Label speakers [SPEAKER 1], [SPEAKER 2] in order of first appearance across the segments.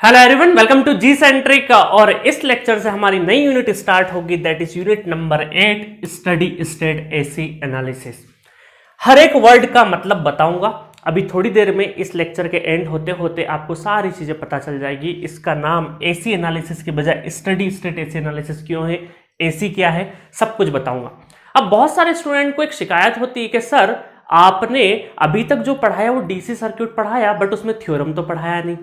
[SPEAKER 1] Hello everyone, welcome to G centric. और इस lecture से हमारी नई यूनिट स्टार्ट होगी, that is unit number 8, steady state AC analysis. हर एक वर्ड का मतलब बताऊंगा अभी थोड़ी देर में। इस लेक्चर के एंड होते होते आपको सारी चीजें पता चल जाएगी। इसका नाम एसी एनालिसिस के बजाय स्टडी स्टेट एसी एनालिसिस क्यों है, एसी क्या है, सब कुछ बताऊंगा। अब बहुत सारे स्टूडेंट को एक शिकायत होती है कि सर आपने अभी तक जो पढ़ाया वो डीसी सर्किट पढ़ाया, बट उसमें थ्योरम तो पढ़ाया नहीं,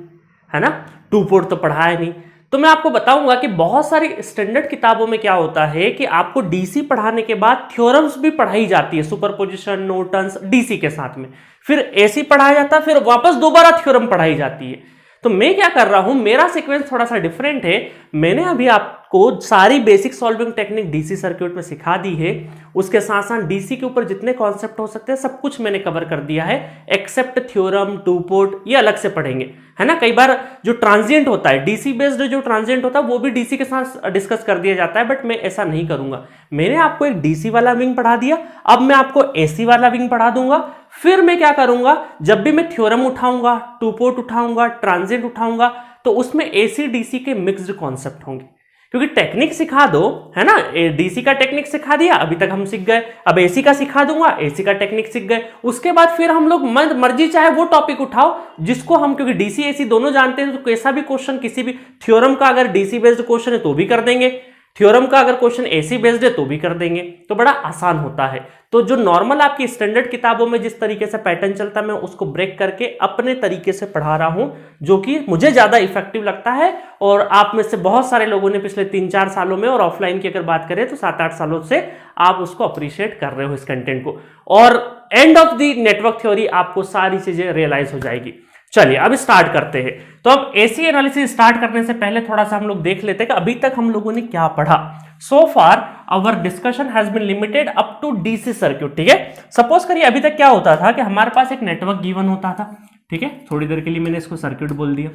[SPEAKER 1] है ना, टू पोर्ट तो पढ़ाया नहीं। तो मैं आपको बताऊंगा कि बहुत सारी स्टैंडर्ड किताबों में क्या होता है कि आपको डीसी पढ़ाने के बाद थ्योरम्स भी पढ़ाई जाती है, सुपरपोजिशन, नोटन्स, डीसी के साथ में। फिर एसी पढ़ाया जाता है, फिर वापस दोबारा थ्योरम पढ़ाई जाती है। तो मैं क्या कर रहा हूं, मेरा सीक्वेंस थोड़ा सा डिफरेंट है। मैंने अभी आपको सारी basic solving technique DC circuit में सिखा दी है, उसके साथ साथ डीसी के ऊपर जितने कॉन्सेप्ट हो सकते हैं सब कुछ मैंने कवर कर दिया है, एक्सेप्ट थ्योरम, टू पोर्ट, ये अलग से पढ़ेंगे, है ना। कई बार जो ट्रांजिएंट होता है, डीसी बेस्ड जो ट्रांजिएंट होता है वो भी डीसी के साथ डिस्कस कर दिया जाता है, बट मैं ऐसा नहीं करूंगा। मैंने आपको एक डीसी वाला विंग पढ़ा दिया, अब मैं आपको एसी वाला विंग पढ़ा दूंगा। फिर मैं क्या करूंगा, जब भी मैं थ्योरम उठाऊंगा, टू पोर्ट उठाऊंगा, ट्रांजिएंट उठाऊंगा, तो उसमें एसी डीसी के मिक्स्ड कॉन्सेप्ट होंगे। क्योंकि टेक्निक सिखा दो, है ना, डीसी का टेक्निक सिखा दिया, अभी तक हम सीख गए, अब एसी का सिखा दूंगा, एसी का टेक्निक सीख गए। उसके बाद फिर हम लोग मर्जी चाहे वो टॉपिक उठाओ जिसको हम, क्योंकि डीसी एसी दोनों जानते हैं, तो कैसा भी क्वेश्चन, किसी भी थ्योरम का अगर डीसी बेस्ड क्वेश्चन है तो भी कर देंगे, थ्योरम का अगर क्वेश्चन एसी बेस्ड है तो भी कर देंगे। तो बड़ा आसान होता है। तो जो नॉर्मल आपकी स्टैंडर्ड किताबों में जिस तरीके से पैटर्न चलता है, मैं उसको ब्रेक करके अपने तरीके से पढ़ा रहा हूं, जो कि मुझे ज्यादा इफेक्टिव लगता है। और आप में से बहुत सारे लोगों ने पिछले 3-4 सालों में, और ऑफलाइन की अगर बात करें तो 7-8 सालों से आप उसको अप्रिशिएट कर रहे हो, इस कंटेंट को। और end of the network theory आपको सारी चीजें रियलाइज हो जाएगी। चलिए अब स्टार्ट करते हैं। तो अब एसी एनालिसिस स्टार्ट करने से पहले थोड़ा सा हम लोग देख लेते हैं कि अभी तक हम लोगों ने क्या पढ़ा। So far our discussion has been limited up to DC circuit, ठीक है। सपोज करिए अभी तक क्या होता था कि हमारे पास एक नेटवर्क गिवन होता था, ठीक है। थोड़ी देर के लिए मैंने इसको सर्किट बोल दिया।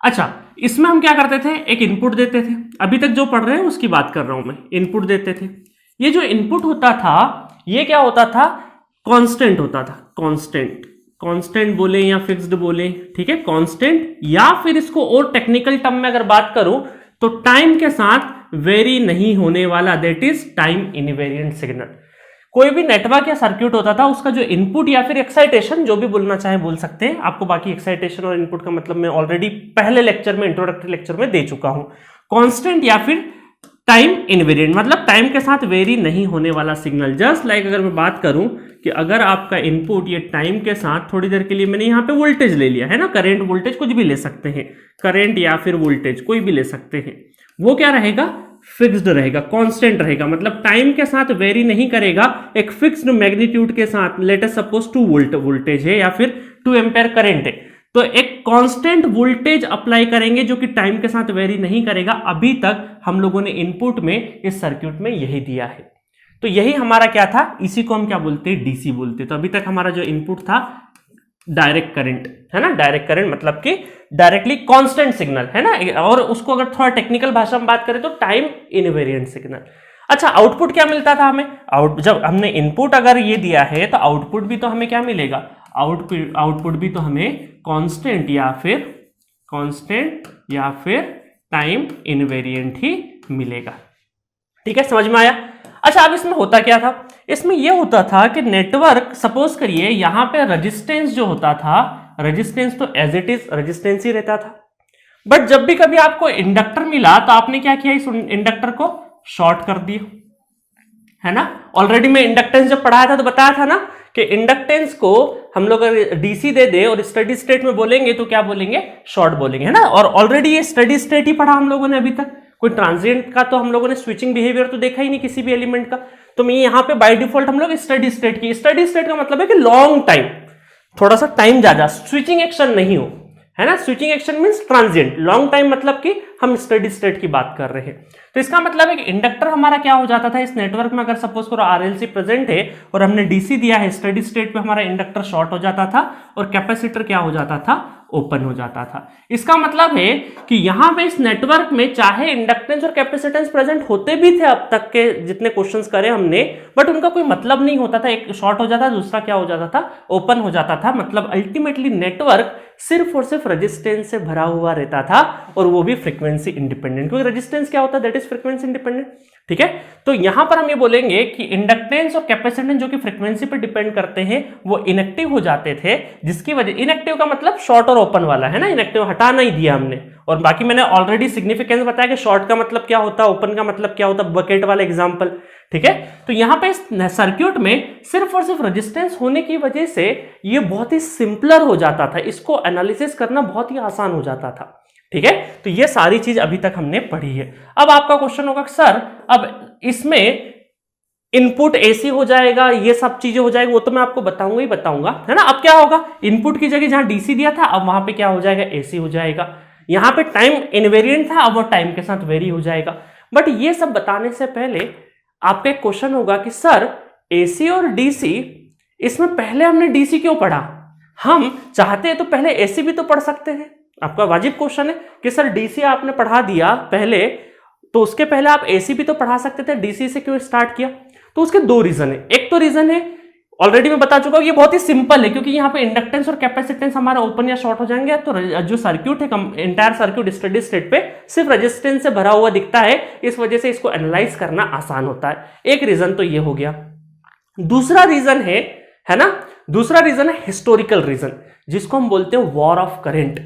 [SPEAKER 1] अच्छा, इसमें हम क्या करते थे, एक इनपुट देते थे। अभी तक जो पढ़ रहे हैं उसकी बात कर रहा हूं मैं, इनपुट देते थे। ये जो इनपुट होता था ये क्या होता था, कांस्टेंट होता था। कांस्टेंट बोले या फिक्स्ड बोले, ठीक है, कांस्टेंट, या फिर इसको और टेक्निकल टर्म में अगर बात करूं तो टाइम के साथ वेरी नहीं होने वाला, that is time invariant signal. कोई भी नेटवर्क या सर्किट होता था, उसका जो इनपुट या फिर एक्साइटेशन, जो भी बोलना चाहे बोल सकते हैं। आपको बाकी एक्साइटेशन और इनपुट का मतलब मैं ऑलरेडी पहले लेक्चर में, इंट्रोडक्टरी लेक्चर में दे चुका हूं। कांस्टेंट या फिर टाइम इनवेरिएंट, मतलब टाइम के साथ वेरी नहीं होने वाला सिग्नल। जस्ट लाइक अगर मैं बात करूं कि अगर आपका इनपुट ये टाइम के साथ, थोड़ी देर के लिए मैंने यहां पे वोल्टेज ले लिया है ना, करंट, वोल्टेज कुछ भी ले सकते हैं, करंट या फिर वोल्टेज कोई भी ले सकते हैं, वो क्या रहेगा, फिक्स्ड रहेगा, कांस्टेंट रहेगा। मतलब टाइम के साथ वेरी नहीं करेगा, एक फिक्स्ड मैग्नीट्यूड के साथ। Let us suppose 2 volt voltage है या फिर 2 एम्पेयर करंट है, तो एक कांस्टेंट वोल्टेज अप्लाई करेंगे जो कि टाइम के साथ वेरी नहीं करेगा। अभी तक हम लोगों ने इनपुट में इस सर्किट में यही दिया है। तो यही हमारा क्या था, इसी को हम क्या बोलते हैं, डीसी बोलते हैं। तो अभी तक हमारा जो इनपुट था डायरेक्ट करंट, है ना, डायरेक्ट करंट मतलब कि डायरेक्टली कांस्टेंट सिग्नल, है ना। और उसको अगर थोड़ा टेक्निकल भाषा में बात करें तो टाइम इनवेरिएंट सिग्नल। अच्छा, आउटपुट क्या मिलता था हमें, जब हमने इनपुट अगर ये दिया है तो आउटपुट भी तो हमें क्या मिलेगा, आउटपुट भी तो हमें कांस्टेंट या फिर टाइम इनवेरिएंट ही मिलेगा, ठीक है, समझ में आया। अच्छा, अब इसमें होता क्या था, इसमें यह होता था कि नेटवर्क, सपोज करिए यहां पे रेजिस्टेंस जो होता था, रेजिस्टेंस तो एज इट इज रेजिस्टेंस ही रहता था, बट जब भी कभी आपको इंडक्टर मिला तो आपने क्या किया, इस इंडक्टर को शॉर्ट कर दिया, है ना। ऑलरेडी मैं इंडक्टेंस जब पढ़ाया था तो बताया था ना कि इंडक्टेंस को हम लोग अगर डीसी दे दे और स्टडी स्टेट में बोलेंगे तो क्या बोलेंगे, शॉर्ट बोलेंगे, है ना। और ऑलरेडी ये स्टडी स्टेट ही पढ़ा हम लोगों ने अभी तक, कोई ट्रांजिएंट का तो हम लोगों ने स्विचिंग बिहेवियर तो देखा ही नहीं किसी भी एलिमेंट का। तो मैं यहाँ पे बाय डिफॉल्ट हम लोग स्टडी स्टेट की, स्टडी स्टेट का मतलब है कि लॉन्ग टाइम, थोड़ा सा टाइम ज्यादा, स्विचिंग एक्शन नहीं हो, है ना। Switching action means transient, long time मतलब कि हम स्टडी स्टेट की बात कर रहे हैं। तो इसका मतलब है कि इंडक्टर हमारा क्या हो जाता था इस नेटवर्क में, अगर सपोज करो आरएलसी प्रेजेंट है और हमने डीसी दिया है, स्टडी स्टेट पे हमारा इंडक्टर शॉर्ट हो जाता था और कैपेसिटर क्या हो जाता था, ओपन हो जाता था। इसका मतलब है कि यहां पे इस नेटवर्क में चाहे इंडक्टेंस और कैपेसिटेंस प्रेजेंट होते भी थे अब तक के जितने क्वेश्चंस करे हमने, बट उनका कोई मतलब नहीं होता था, एक शॉर्ट हो जाता, दूसरा क्या हो जाता था, ओपन हो जाता था। मतलब अल्टीमेटली नेटवर्क सिर्फ और सिर्फ रेजिस्टेंस से भरा हुआ रहता था, और वो भी फ्रीक्वेंसी इंडिपेंडेंट, क्योंकि रेजिस्टेंस क्या होता है, दैट इज फ्रीक्वेंसी इंडिपेंडेंट। ठीक है, तो यहां पर हम ये बोलेंगे कि इंडक्टेंस और कैपेसिटेंस जो कि फ्रीक्वेंसी पर डिपेंड करते हैं वो इनएक्टिव हो जाते थे, जिसकी वजह, इनएक्टिव का मतलब शॉर्ट और ओपन वाला है ना, इनएक्टिव हटा नहीं दिया हमने। और बाकी मैंने ऑलरेडी सिग्निफिकेंस बताया कि शॉर्ट का मतलब क्या होता है, ओपन का मतलब क्या होता है, बकेट वाला एग्जांपल। ठीक है, तो यहां पे इस सर्किट में सिर्फ और सिर्फ रेजिस्टेंस होने की वजह से ये बहुत ही सिंपलर हो जाता था, इसको एनालिसिस करना बहुत ही आसान हो जाता था। ठीक है, तो ये सारी चीज अभी तक हमने पढ़ी है। अब आपका क्वेश्चन होगा सर अब इसमें इनपुट एसी हो जाएगा, ये सब चीजें हो जाएगी, वो तो मैं आपको बताऊंगा ही बताऊंगा, है ना। अब क्या होगा, इनपुट की जगह जहां डीसी दिया था अब वहां पे क्या हो जाएगा, एसी हो जाएगा। यहां पे टाइम इनवेरिएंट था, अब वो टाइम के साथ वेरी हो जाएगा। बट ये सब बताने से पहले आपका एक क्वेश्चन होगा कि सर एसी और डीसी, इसमें पहले हमने डीसी क्यों पढ़ा, हम चाहते हैं तो पहले एसी भी तो पढ़ सकते हैं। आपका वाजिब क्वेश्चन है कि सर डीसी आपने पढ़ा दिया पहले, तो उसके पहले आप एसी भी तो पढ़ा सकते थे, डीसी से क्यों स्टार्ट किया। तो उसके दो रीजन है। एक तो रीजन है ऑलरेडी मैं बता चुका हूं, ये बहुत ही सिंपल है, क्योंकि यहाँ पे इंडक्टेंस और कैपेसिटेंस हमारा ओपन या शॉर्ट हो जाएंगे, तो जो सर्किट है एंटायर सर्किट स्टेडी स्टेट पे सिर्फ रेजिस्टेंस से भरा हुआ दिखता है, इस वजह से इसको एनालाइज करना आसान होता है। एक रीजन तो ये हो गया। दूसरा रीजन है ना, दूसरा रीजन है हिस्टोरिकल रीजन, जिसको हम बोलते हैं वॉर ऑफ करंट।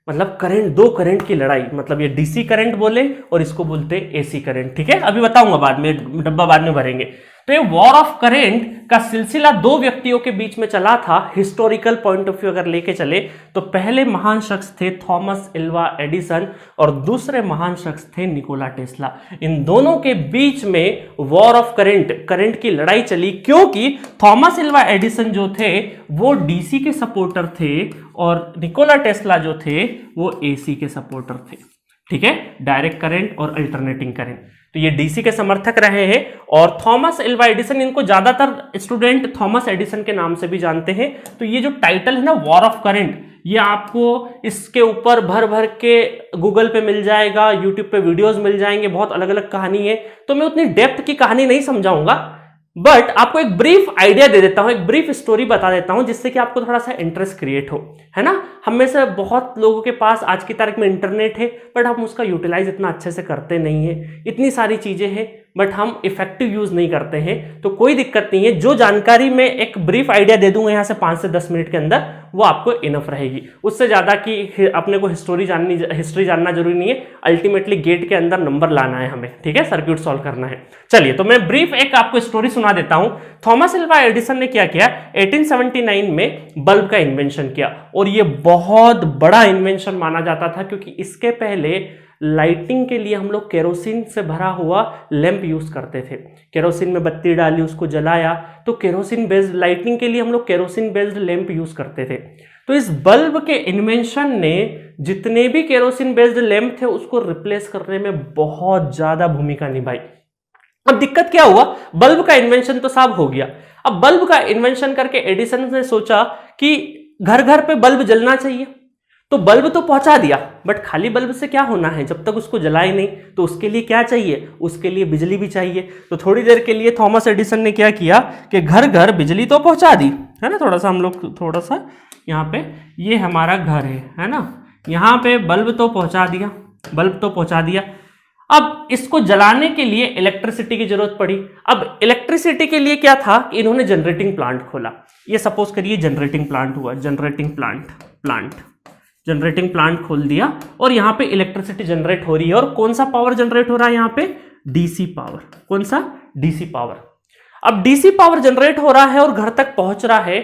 [SPEAKER 1] मतलब करंट, दो करंट की लड़ाई, मतलब ये डीसी करंट बोले और इसको बोलते हैं एसी करंट। ठीक है, अभी बताऊंगा बाद में, डब्बा बाद में भरेंगे। तो ये वॉर ऑफ करंट का सिलसिला दो व्यक्तियों के बीच में चला था। हिस्टोरिकल पॉइंट ऑफ व्यू अगर लेके चले तो पहले महान शख्स थे थॉमस एल्वा एडिसन और दूसरे महान शख्स थे निकोला टेस्ला। इन दोनों के बीच में वॉर ऑफ करंट की लड़ाई चली, क्योंकि थॉमस एल्वा एडिसन जो थे वो डीसी के सपोर्टर थे और निकोला टेस्ला जो थे वो एसी के सपोर्टर थे। ठीक है, डायरेक्ट करंट और अल्टरनेटिंग करंट, तो ये डीसी के समर्थक रहे हैं। और थॉमस एल्वा एडिसन, इनको ज्यादातर स्टूडेंट थॉमस एडिसन के नाम से भी जानते हैं। तो ये जो टाइटल है ना वॉर ऑफ करंट, ये आपको इसके ऊपर भर भर के गूगल पे मिल जाएगा, यूट्यूब पे वीडियोस मिल जाएंगे, बहुत अलग अलग कहानी है। तो मैं उतनी डेप्थ की कहानी नहीं समझाऊंगा, बट आपको एक ब्रीफ आइडिया दे देता हूं, एक ब्रीफ स्टोरी बता देता हूं, जिससे कि आपको थोड़ा सा इंटरेस्ट क्रिएट हो, है ना। हम में से बहुत लोगों के पास आज की तारीख में इंटरनेट है, बट हम उसका यूटिलाइज इतना अच्छे से करते नहीं है। इतनी सारी चीजें हैं बट हम इफेक्टिव यूज नहीं करते हैं, तो कोई दिक्कत नहीं है। जो जानकारी मैं एक ब्रीफ आइडिया दे दूंगा यहाँ से 5 से 10 मिनट के अंदर, वो आपको इनफ रहेगी। उससे ज्यादा कि अपने को हिस्ट्री जानना जरूरी नहीं है। अल्टीमेटली गेट के अंदर नंबर लाना है हमें, ठीक है, सर्किट सॉल्व करना है। चलिए, तो मैं ब्रीफ एक आपको स्टोरी सुना देता हूं। थॉमस एल्वा एडिसन ने क्या किया, 1879 में बल्ब का इन्वेंशन किया, और ये बहुत बड़ा इन्वेंशन माना जाता था, क्योंकि इसके पहले लाइटिंग के लिए हम लोग केरोसिन से भरा हुआ लैंप यूज करते थे। केरोसिन में बत्ती डाली, उसको जलाया, तो केरोसिन बेस्ड लाइटिंग के लिए हम लोग केरोसिन बेस्ड लैंप यूज करते थे। तो इस बल्ब के इन्वेंशन ने जितने भी केरोसिन बेस्ड लैंप थे उसको रिप्लेस करने में बहुत ज्यादा भूमिका निभाई। अब दिक्कत क्या हुआ, बल्ब का इन्वेंशन तो साफ हो गया। अब बल्ब का इन्वेंशन करके एडिसन ने सोचा कि घर घर पे बल्ब जलना चाहिए, तो बल्ब तो पहुंचा दिया, बट खाली बल्ब से क्या होना है जब तक उसको जलाए नहीं। तो उसके लिए क्या चाहिए, उसके लिए बिजली भी चाहिए। तो थोड़ी देर के लिए थॉमस एडिसन ने क्या किया कि घर घर बिजली तो पहुंचा दी, है ना। थोड़ा सा हम लोग थोड़ा सा यहाँ पे, ये हमारा घर है ना, यहाँ पे बल्ब तो पहुंचा दिया, बल्ब तो पहुंचा दिया। अब इसको जलाने के लिए इलेक्ट्रिसिटी की जरूरत पड़ी। अब इलेक्ट्रिसिटी के लिए क्या था, इन्होंने जनरेटिंग प्लांट खोला। ये सपोज करिए जनरेटिंग प्लांट हुआ, जनरेटिंग प्लांट खोल दिया, और यहां पे इलेक्ट्रिसिटी जनरेट हो रही है। और कौन सा पावर जनरेट हो रहा है यहां पे, डीसी पावर। कौन सा, डीसी पावर। अब डीसी पावर जनरेट हो रहा है और घर तक पहुंच रहा है,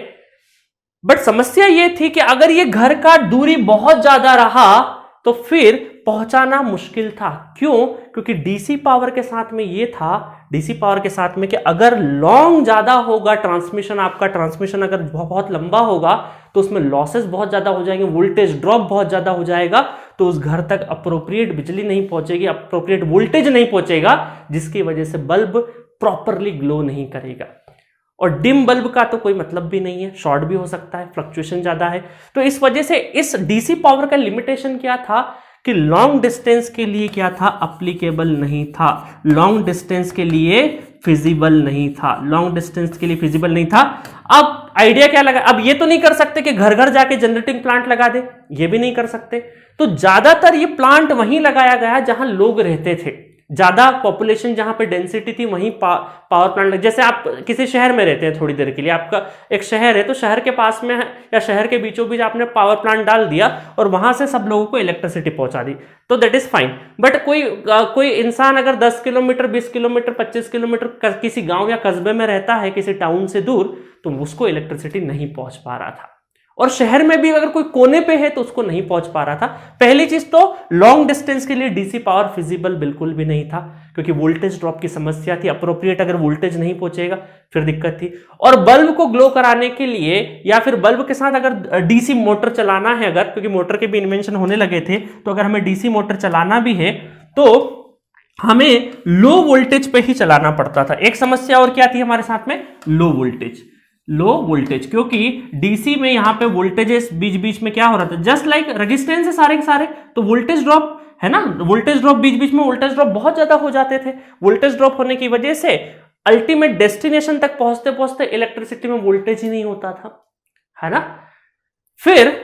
[SPEAKER 1] बट समस्या ये थी कि अगर ये घर का दूरी बहुत ज्यादा रहा तो फिर पहुंचाना मुश्किल था। क्यों, क्योंकि डीसी पावर के साथ में ये था, डीसी पावर के साथ में कि अगर लॉन्ग ज्यादा होगा ट्रांसमिशन, आपका ट्रांसमिशन अगर बहुत लंबा होगा तो उसमें लॉसेस बहुत ज्यादा हो जाएंगे, वोल्टेज ड्रॉप बहुत ज्यादा हो जाएगा, तो उस घर तक अप्रोप्रिएट बिजली नहीं पहुंचेगी, अप्रोप्रिएट वोल्टेज नहीं पहुंचेगा, जिसकी वजह से बल्ब प्रॉपरली ग्लो नहीं करेगा। और डिम बल्ब का तो कोई मतलब भी नहीं है, शॉर्ट भी हो सकता है, फ्लक्चुएशन ज्यादा है। तो इस वजह से इस डीसी पावर का लिमिटेशन क्या था कि लॉन्ग डिस्टेंस के लिए क्या था, अप्लीकेबल नहीं था, लॉन्ग डिस्टेंस के लिए फिजिबल नहीं था, लॉन्ग डिस्टेंस के लिए फिजिबल नहीं था। अब आइडिया क्या लगा, अब ये तो नहीं कर सकते कि घर घर जाके जनरेटिंग प्लांट लगा दे, ये भी नहीं कर सकते, तो ज्यादातर ये प्लांट वहीं लगाया गया जहां लोग रहते थे, ज्यादा पॉपुलेशन जहां पे डेंसिटी थी वहीं पावर प्लांट। जैसे आप किसी शहर में रहते हैं थोड़ी देर के लिए, आपका एक शहर है तो शहर के पास में या शहर के बीचों बीच आपने पावर प्लांट डाल दिया और वहां से सब लोगों को इलेक्ट्रिसिटी पहुंचा दी, तो दैट इज फाइन। बट कोई इंसान अगर 10 किलोमीटर 20 किलोमीटर 25 किलोमीटर किसी गांव या कस्बे में रहता है, किसी टाउन से दूर, तो उसको इलेक्ट्रिसिटी नहीं पहुंच पा रहा था। और शहर में भी अगर कोई कोने पे है तो उसको नहीं पहुंच पा रहा था। पहली चीज तो लॉन्ग डिस्टेंस के लिए डीसी पावर फिजिबल बिल्कुल भी नहीं था, क्योंकि वोल्टेज ड्रॉप की समस्या थी, अप्रोप्रिएट अगर वोल्टेज नहीं पहुंचेगा फिर दिक्कत थी। और बल्ब को ग्लो कराने के लिए या फिर बल्ब के साथ अगर डीसी मोटर चलाना है, अगर क्योंकि मोटर के भी इन्वेंशन होने लगे थे, तो अगर हमें डीसी मोटर चलाना भी है तो हमें लो वोल्टेज पे ही चलाना पड़ता था। एक समस्या और क्या थी हमारे साथ में, लो वोल्टेज, क्योंकि डीसी में यहां पे वोल्टेजेस बीच बीच में क्या हो रहा था, जस्ट लाइक रेजिस्टेंस है सारे के सारे, तो वोल्टेज ड्रॉप है ना, वोल्टेज ड्रॉप बीच बीच में वोल्टेज ड्रॉप बहुत ज्यादा हो जाते थे। वोल्टेज ड्रॉप होने की वजह से अल्टीमेट डेस्टिनेशन तक पहुंचते पहुंचते इलेक्ट्रिसिटी में वोल्टेज ही नहीं होता था, है ना। फिर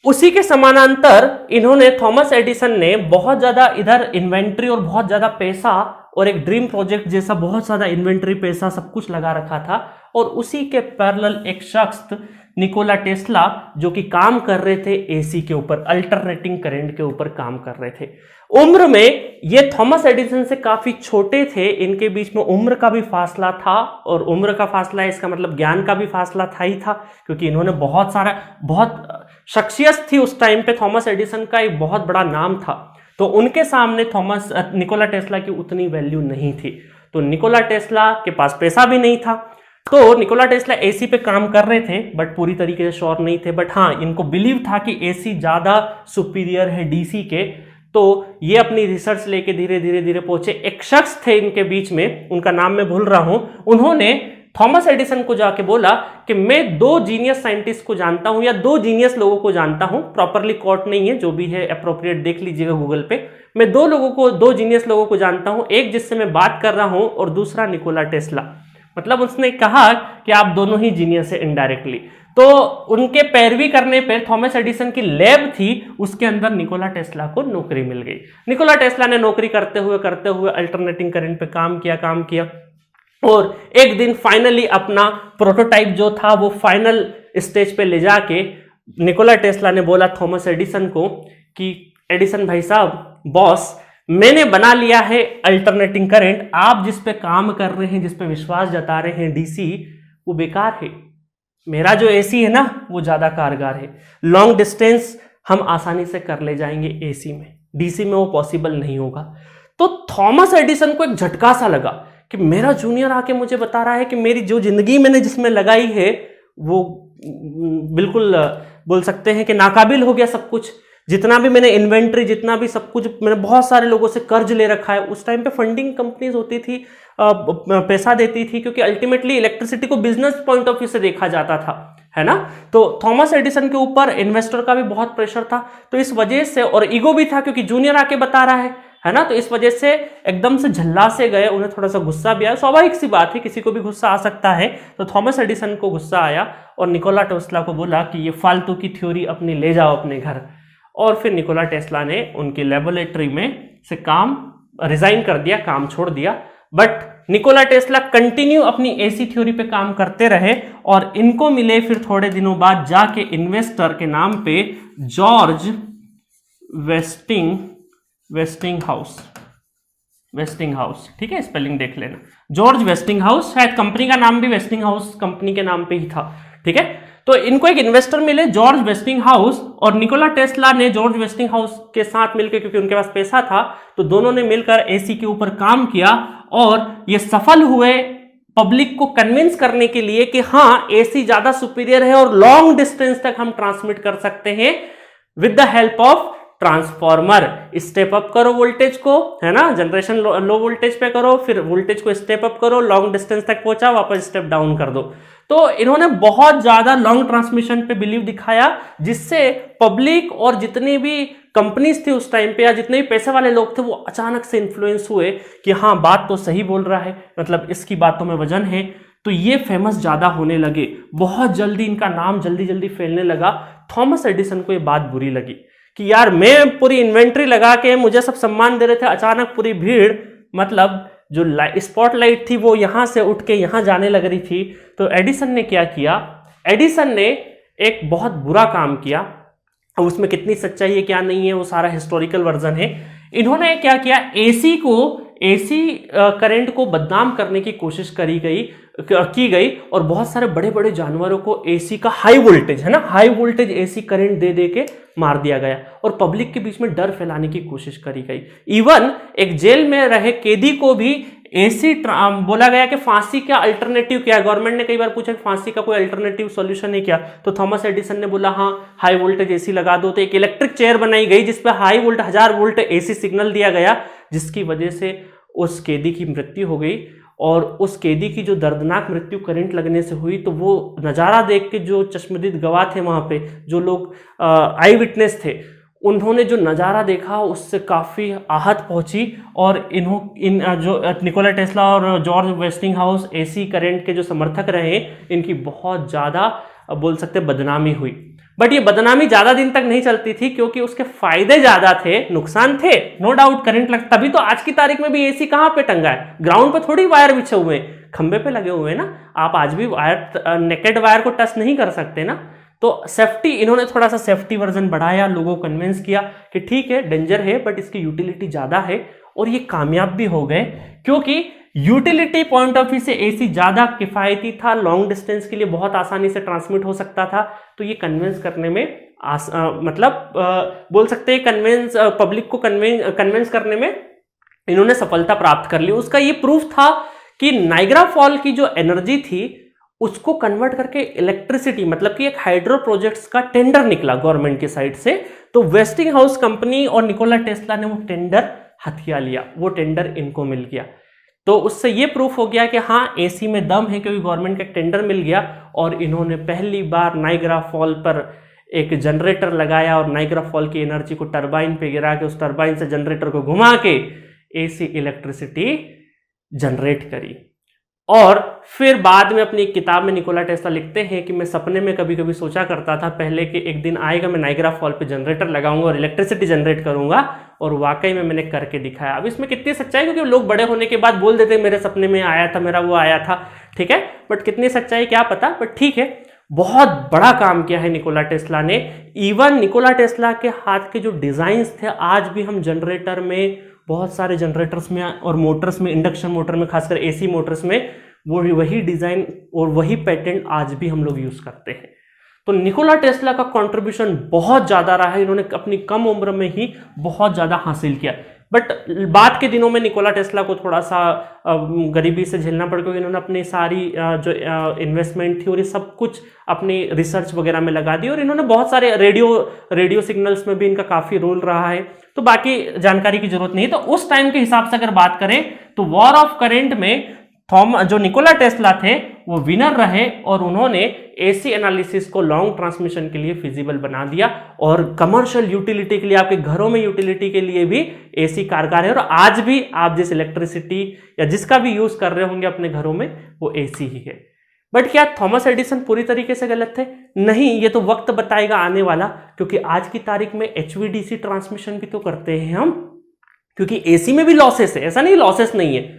[SPEAKER 1] उसी के समानांतर इन्होंने, थॉमस एडिसन ने बहुत ज्यादा इधर इन्वेंट्री और बहुत ज्यादा पैसा और एक ड्रीम प्रोजेक्ट जैसा बहुत ज्यादा इन्वेंट्री पैसा सब कुछ लगा रखा था, और उसी के पैरेलल एक शख्स निकोला टेस्ला जो कि काम कर रहे थे एसी के ऊपर, अल्टरनेटिंग करंट के ऊपर काम कर रहे थे। उम्र में ये थॉमस एडिसन से काफी छोटे थे, इनके बीच में उम्र का भी फासला था, और उम्र का फासला है इसका मतलब ज्ञान का भी फासला था ही था, क्योंकि इन्होंने बहुत शख्सियत थी उस टाइम पे, थॉमस एडिसन का एक बहुत बड़ा नाम था, तो उनके सामने निकोला टेस्ला की उतनी वैल्यू नहीं थी। तो निकोला टेस्ला के पास पैसा भी नहीं था, तो निकोला टेस्ला एसी पे काम कर रहे थे बट पूरी तरीके से श्योर नहीं थे, बट हाँ इनको बिलीव था कि एसी ज्यादा सुपीरियर है डीसी के। तो ये अपनी रिसर्च लेके धीरे धीरे पहुंचे। एक शख्स थे इनके बीच में, उनका नाम मैं भूल रहा हूं, उन्होंने थॉमस एडिसन को जाके बोला कि मैं 2 जीनियस साइंटिस्ट को जानता हूं या 2 जीनियस लोगों को जानता हूं, प्रॉपरली कोट नहीं है, जो भी है अप्रोप्रिएट देख लीजिएगा गूगल पे। मैं 2 जीनियस लोगों को जानता हूं, एक जिससे मैं बात कर रहा हूं और दूसरा निकोला टेस्ला। मतलब उसने कहा कि आप दोनों ही जीनियस है इनडायरेक्टली। तो उनके पैरवी करने पर थॉमस एडिसन की लैब थी, उसके अंदर निकोला टेस्ला को नौकरी मिल गई। निकोला टेस्ला ने नौकरी करते हुए अल्टरनेटिंग करंट पे काम किया और एक दिन फाइनली अपना प्रोटोटाइप जो था वो फाइनल स्टेज पे ले जाके निकोला टेस्ला ने बोला थॉमस एडिसन को कि एडिसन भाई साहब, बॉस, मैंने बना लिया है अल्टरनेटिंग करंट, आप जिस पे काम कर रहे हैं, जिस पे विश्वास जता रहे हैं डीसी, वो बेकार है। मेरा जो एसी है ना वो ज्यादा कारगर है, लॉन्ग डिस्टेंस हम आसानी से कर ले जाएंगे एसी में, डीसी में वो पॉसिबल नहीं होगा। तो थॉमस एडिसन को एक झटका सा लगा कि मेरा जूनियर आके मुझे बता रहा है कि मेरी जो जिंदगी मैंने जिसमें लगाई है वो बिल्कुल बोल सकते हैं कि नाकाबिल हो गया सब कुछ। जितना भी मैंने इन्वेंट्री, जितना भी सब कुछ, मैंने बहुत सारे लोगों से कर्ज ले रखा है। उस टाइम पे फंडिंग कंपनीज होती थी, पैसा देती थी, क्योंकि अल्टीमेटली इलेक्ट्रिसिटी को बिजनेस पॉइंट ऑफ व्यू से देखा जाता था, है ना। तो थॉमस एडिसन के ऊपर इन्वेस्टर का भी बहुत प्रेशर था, तो इस वजह से, और ईगो भी था क्योंकि जूनियर आके बता रहा है ना, तो इस वजह से एकदम से झल्ला से गए, उन्हें थोड़ा सा गुस्सा भी आया। स्वाभाविक सी बात है, किसी को भी गुस्सा आ सकता है। तो थॉमस एडिसन को गुस्सा आया और निकोला टेस्ला को बोला कि ये फालतू की थ्योरी अपनी ले जाओ अपने घर। और फिर निकोला टेस्ला ने उनकी लेबोरेटरी में से काम रिजाइन कर दिया, काम छोड़ दिया। बट निकोला टेस्ला कंटिन्यू अपनी एसी थ्योरी पे काम करते रहे और इनको मिले फिर थोड़े दिनों बाद जाके इन्वेस्टर के नाम पे जॉर्ज वेस्टिंगहाउस, ठीक है, स्पेलिंग देख लेना, जॉर्ज वेस्टिंगहाउस, शायद कंपनी का नाम भी वेस्टिंगहाउस कंपनी के नाम पे ही था, ठीक है। तो इनको एक इन्वेस्टर मिले जॉर्ज वेस्टिंगहाउस, और निकोला टेस्ला ने जॉर्ज वेस्टिंगहाउस के साथ मिलकर, क्योंकि उनके पास पैसा था, तो दोनों ने मिलकर एसी के ऊपर काम किया और ये सफल हुए पब्लिक को कन्विंस करने के लिए कि हाँ एसी ज्यादा सुपीरियर है और लॉन्ग डिस्टेंस तक हम ट्रांसमिट कर सकते हैं with the help of transformer step up करो वोल्टेज को, है ना, जनरेशन लो वोल्टेज पे करो, फिर वोल्टेज को स्टेप अप करो, लॉन्ग डिस्टेंस तक पहुंचा, वापस स्टेप डाउन कर दो। तो इन्होंने बहुत ज्यादा लॉन्ग ट्रांसमिशन पे बिलीव दिखाया, जिससे पब्लिक और जितनी भी कंपनीज थी उस टाइम पे या जितने भी पैसे वाले लोग थे वो अचानक से इन्फ्लुएंस हुए कि हाँ बात तो सही बोल रहा है, मतलब इसकी बातों में वजन है। तो ये फेमस ज्यादा होने लगे, बहुत जल्दी इनका नाम जल्दी जल्दी फैलने लगा। थॉमस एडिसन को ये बात बुरी लगी कि यार मैं पूरी इन्वेंट्री लगा के मुझे सब सम्मान दे रहे थे, अचानक पूरी भीड़, मतलब जो स्पॉटलाइट थी वो यहां से उठ के यहां जाने लग रही थी। तो एडिसन ने क्या किया, एडिसन ने एक बहुत बुरा काम किया। अब उसमें कितनी सच्चाई है क्या नहीं है वो सारा हिस्टोरिकल वर्जन है। इन्होंने क्या किया, एसी करंट को बदनाम करने की कोशिश की गई और बहुत सारे बड़े बड़े जानवरों को एसी का हाई वोल्टेज, है ना, हाई वोल्टेज एसी करंट दे दे के मार दिया गया और पब्लिक के बीच में डर फैलाने की कोशिश करी गई। इवन एक जेल में रहे कैदी को भी एसी बोला गया कि फांसी का अल्टरनेटिव क्या है। गवर्नमेंट ने कई बार पूछा कि फांसी का कोई अल्टरनेटिव सॉल्यूशन है क्या, तो थॉमस एडिसन ने बोला हाँ हाई वोल्टेज एसी लगा दो। तो एक इलेक्ट्रिक चेयर बनाई गई जिसपे high volt 1000 volt AC signal दिया गया, जिसकी वजह से उस कैदी की मृत्यु हो गई। और उस कैदी की जो दर्दनाक मृत्यु करंट लगने से हुई, तो वो नज़ारा देख के जो चश्मदीद गवाह थे वहाँ पे, जो लोग आई विटनेस थे, उन्होंने जो नज़ारा देखा उससे काफ़ी आहत पहुंची। और जो निकोला टेस्ला और जॉर्ज वेस्टिंगहाउस एसी करंट के जो समर्थक रहे, इनकी बहुत ज़्यादा बोल सकते बदनामी हुई। बट ये बदनामी ज़्यादा दिन तक नहीं चलती थी, क्योंकि उसके फायदे ज़्यादा थे, नुकसान थे, नो डाउट करंट लगता। तभी तो आज की तारीख में भी एसी कहाँ पे टंगा है, ग्राउंड पे थोड़ी वायर बिछे हुए हैं, खंबे पे लगे हुए हैं ना। आप आज भी वायर, नेकेड वायर को टच नहीं कर सकते ना। तो सेफ्टी, इन्होंने थोड़ा सा सेफ्टी वर्जन बढ़ाया, लोगों को कन्विंस किया कि ठीक है डेंजर है बट इसकी यूटिलिटी ज़्यादा है। और ये कामयाब भी हो गए, क्योंकि यूटिलिटी पॉइंट ऑफ व्यू से एसी ज़्यादा किफ़ायती था, लॉन्ग डिस्टेंस के लिए बहुत आसानी से ट्रांसमिट हो सकता था। तो ये कन्विंस करने में बोल सकते हैं कन्विंस, पब्लिक को कन्विंस करने में इन्होंने सफलता प्राप्त कर ली। उसका ये प्रूफ था कि नाइग्रा फॉल की जो एनर्जी थी उसको कन्वर्ट करके इलेक्ट्रिसिटी, मतलब कि एक हाइड्रो प्रोजेक्ट्स का टेंडर निकला गवर्नमेंट की साइड से। तो वेस्टिंग हाउस कंपनी और निकोला टेस्ला ने वो टेंडर हथिया लिया, वो टेंडर इनको मिल गया। तो उससे ये प्रूफ हो गया कि हाँ एसी में दम है, क्योंकि गवर्नमेंट का टेंडर मिल गया। और इन्होंने पहली बार नाइग्रा फॉल पर एक जनरेटर लगाया और नाइग्रा फॉल की एनर्जी को टरबाइन पे गिरा के उस टरबाइन से जनरेटर को घुमा के एसी इलेक्ट्रिसिटी जनरेट करी। और फिर बाद में अपनी एक किताब में निकोला टेस्ला लिखते हैं कि मैं सपने में कभी कभी सोचा करता था पहले कि एक दिन आएगा मैं नाइग्रा फॉल पे जनरेटर लगाऊंगा और इलेक्ट्रिसिटी जनरेट करूंगा, और वाकई में मैंने करके दिखाया। अब इसमें कितनी सच्चाई, क्योंकि लोग बड़े होने के बाद बोल देते मेरे सपने में आया था, मेरा वो आया था, ठीक है, बट कितनी सच्चाई क्या पता। बट ठीक है, बहुत बड़ा काम किया है निकोला टेस्ला ने। इवन निकोला टेस्ला के हाथ के जो डिजाइन्स थे आज भी हम जनरेटर में, बहुत सारे जनरेटर्स में और मोटर्स में, इंडक्शन मोटर में, खासकर एसी मोटर्स में, वो वही डिजाइन और वही पैटेंट आज भी हम लोग यूज करते हैं। तो निकोला टेस्ला का कंट्रीब्यूशन बहुत ज्यादा रहा है, इन्होंने अपनी कम उम्र में ही बहुत ज्यादा हासिल किया। बट बाद के दिनों में निकोला टेस्ला को थोड़ा सा गरीबी से झेलना पड़ा, क्योंकि इन्होंने अपनी सारी जो इन्वेस्टमेंट थी और ये सब कुछ अपनी रिसर्च वगैरह में लगा दी। और इन्होंने बहुत सारे रेडियो सिग्नल्स में भी इनका काफ़ी रोल रहा है, तो बाकी जानकारी की जरूरत नहीं है। तो उस टाइम के हिसाब से अगर बात करें तो वॉर ऑफ करंट में जो निकोला टेस्ला थे वो विनर रहे, और उन्होंने एसी एनालिसिस को लॉन्ग ट्रांसमिशन के लिए फिजिबल बना दिया। और कमर्शियल यूटिलिटी के लिए, आपके घरों में यूटिलिटी के लिए भी एसी कारगर है। और आज भी आप जिस इलेक्ट्रिसिटी या जिसका भी यूज कर रहे होंगे अपने घरों में, वो एसी ही है। बट क्या थॉमस एडिसन पूरी तरीके से गलत थे? नहीं, ये तो वक्त बताएगा आने वाला, क्योंकि आज की तारीख में एचवीडीसी ट्रांसमिशन भी तो करते हैं हम, क्योंकि एसी में भी लॉसेस है, ऐसा नहीं लॉसेस नहीं है,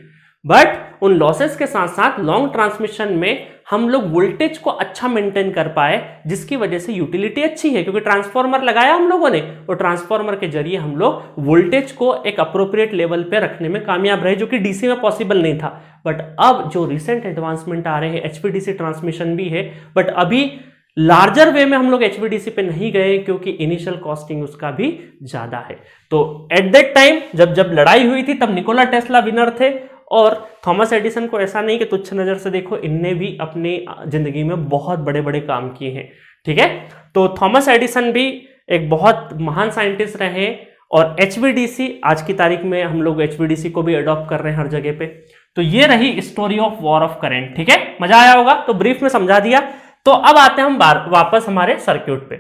[SPEAKER 1] बट उन लॉसेस के साथ साथ लॉन्ग ट्रांसमिशन में हम लोग वोल्टेज को अच्छा मेंटेन कर पाए, जिसकी वजह से यूटिलिटी अच्छी है, क्योंकि ट्रांसफार्मर लगाया हम लोगों ने, और ट्रांसफार्मर के जरिए हम लोग वोल्टेज को एक अप्रोप्रिएट लेवल पे रखने में कामयाब रहे, जो कि डीसी में पॉसिबल नहीं था। बट अब जो रिसेंट एडवांसमेंट आ रहे हैं, एचवीडीसी ट्रांसमिशन भी है, बट अभी लार्जर वे में हम लोग एचवीडीसी पे नहीं गए, क्योंकि इनिशियल कॉस्टिंग उसका भी ज्यादा है। तो एट दैट टाइम जब लड़ाई हुई थी, तब निकोला टेस्ला विनर थे, और थॉमस एडिसन को ऐसा नहीं कि तुच्छ नजर से देखो, इनने भी अपनी जिंदगी में बहुत बड़े बड़े काम किए हैं, ठीक है। तो थॉमस एडिसन भी एक बहुत महान साइंटिस्ट रहे, और HVDC आज की तारीख में हम लोग HVDC को भी अडॉप्ट कर रहे हैं हर जगह पे। तो ये रही story of war of current. ठीक है, मजा आया होगा, तो ब्रीफ में समझा दिया। तो अब आते हैं हम वापस हमारे सर्किट पे।